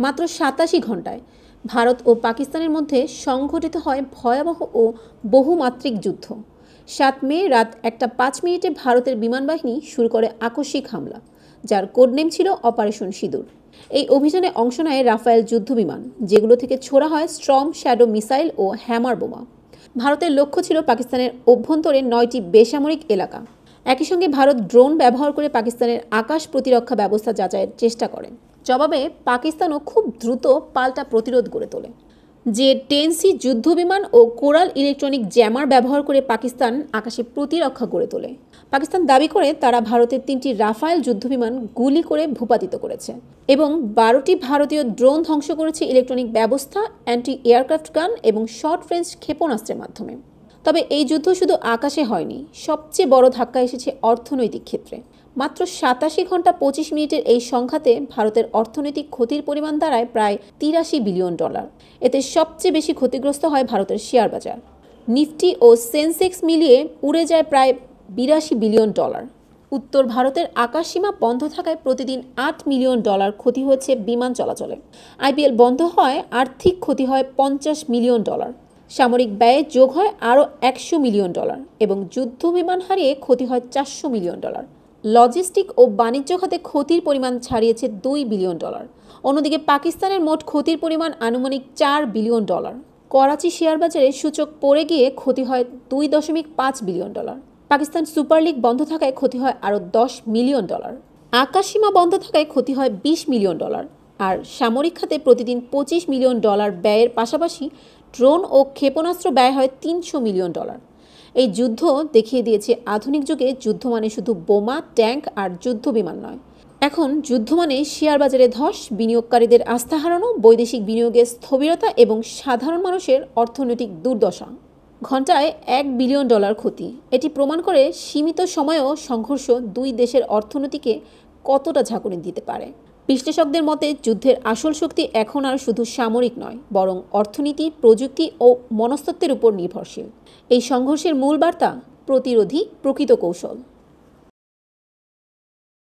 মাত্র ৮৭ ঘণ্টায় ভারত ও পাকিস্তানের মধ্যে সংঘটিত হয় ভয়াবহ ও বহুমাত্রিক যুদ্ধ। ৭ মে রাত ১টা ৫ মিনিটে ভারতের বিমানবাহিনী শুরু করে আকস্মিক হামলা, যার কোডনেম ছিল অপারেশন সিঁদুর। এই অভিযানে অংশ নেয় রাফায়েল যুদ্ধবিমান, যেগুলো থেকে ছোড়া হয় স্টর্ম শ্যাডো মিসাইল ও হ্যামার বোমা। ভারতের লক্ষ্য ছিল পাকিস্তানের অভ্যন্তরে ৯টি বেসামরিক এলাকা। একই সঙ্গে ভারত ড্রোন ব্যবহার করে পাকিস্তানের আকাশ প্রতিরক্ষা ব্যবস্থা যাচাইয়ের চেষ্টা করে। জবাবে পাকিস্তানও খুব দ্রুত পাল্টা প্রতিরোধ গড়ে তোলে। যে-10C যুদ্ধবিমান ও কোরাল ইলেকট্রনিক জ্যামার ব্যবহার করে পাকিস্তান আকাশে প্রতিরক্ষা গড়ে তোলে। পাকিস্তান দাবি করে তারা ভারতের 3টি রাফায়েল যুদ্ধবিমান গুলি করে ভূপাতিত করেছে এবং 12টি ভারতীয় ড্রোন ধ্বংস করেছে ইলেকট্রনিক ব্যবস্থা, অ্যান্টি এয়ারক্রাফট গান এবং শর্ট রেঞ্জ ক্ষেপণাস্ত্রের মাধ্যমে। তবে এই যুদ্ধ শুধু আকাশে হয়নি, সবচেয়ে বড় ধাক্কা এসেছে অর্থনৈতিক ক্ষেত্রে। মাত্র ৮৭ ঘণ্টা ২৫ মিনিটের এই সংঘাতে ভারতের অর্থনৈতিক ক্ষতির পরিমাণ দাঁড়ায় প্রায় $৮৩ বিলিয়ন। এতে সবচেয়ে বেশি ক্ষতিগ্রস্ত হয় ভারতের শেয়ার বাজার। নিফটি ও সেন্সেক্স মিলিয়ে উড়ে যায় প্রায় $৮২ বিলিয়ন। উত্তর ভারতের আকাশসীমা বন্ধ থাকায় প্রতিদিন $৮ মিলিয়ন ক্ষতি হয়েছে বিমান চলাচলে। আইপিএল বন্ধ হয়, আর্থিক ক্ষতি হয় $৫০ মিলিয়ন। সামরিক ব্যয়ে যোগ হয় আরও $১০০ মিলিয়ন এবং যুদ্ধ বিমান হারিয়ে ক্ষতি হয় $৪০০ মিলিয়ন। লজিস্টিক ও বাণিজ্য খাতে ক্ষতির পরিমাণ ছাড়িয়েছে $২ বিলিয়ন। অন্যদিকে পাকিস্তানের মোট ক্ষতির পরিমাণ আনুমানিক $৪ বিলিয়ন। করাচি শেয়ার বাজারে সূচক পড়ে গিয়ে ক্ষতি হয় $২.৫ বিলিয়ন। পাকিস্তান সুপার লিগ বন্ধ থাকায় ক্ষতি হয় আরও $১০ মিলিয়ন। আকাশসীমা বন্ধ থাকায় ক্ষতি হয় $২০ মিলিয়ন। আর সামরিক খাতে প্রতিদিন $২৫ মিলিয়ন ব্যয়ের পাশাপাশি ড্রোন ও ক্ষেপণাস্ত্র ব্যয় হয় $৩০০ মিলিয়ন। এই যুদ্ধ দেখিয়ে দিয়েছে আধুনিক যুগে যুদ্ধ মানে শুধু বোমা, ট্যাঙ্ক আর যুদ্ধ বিমান নয়। এখন যুদ্ধ মানে শেয়ার বাজারে ধস, বিনিয়োগকারীদের আস্থা হারানো, বৈদেশিক বিনিয়োগের স্থবিরতা এবং সাধারণ মানুষের অর্থনৈতিক দুর্দশা। ঘন্টায় $১ বিলিয়ন ক্ষতি। এটি প্রমাণ করে সীমিত সময়েও সংঘর্ষ দুই দেশের অর্থনীতিকে কতটা ঝাঁকুনি দিতে পারে। বিশ্লেষকদের মতে যুদ্ধের আসল শক্তি এখন আর শুধু সামরিক নয়, বরং অর্থনীতি, প্রযুক্তি ও মনস্তত্ত্বের উপর নির্ভরশীল। এই সংঘর্ষের মূল বার্তা প্রতিরোধী প্রকৃত কৌশল।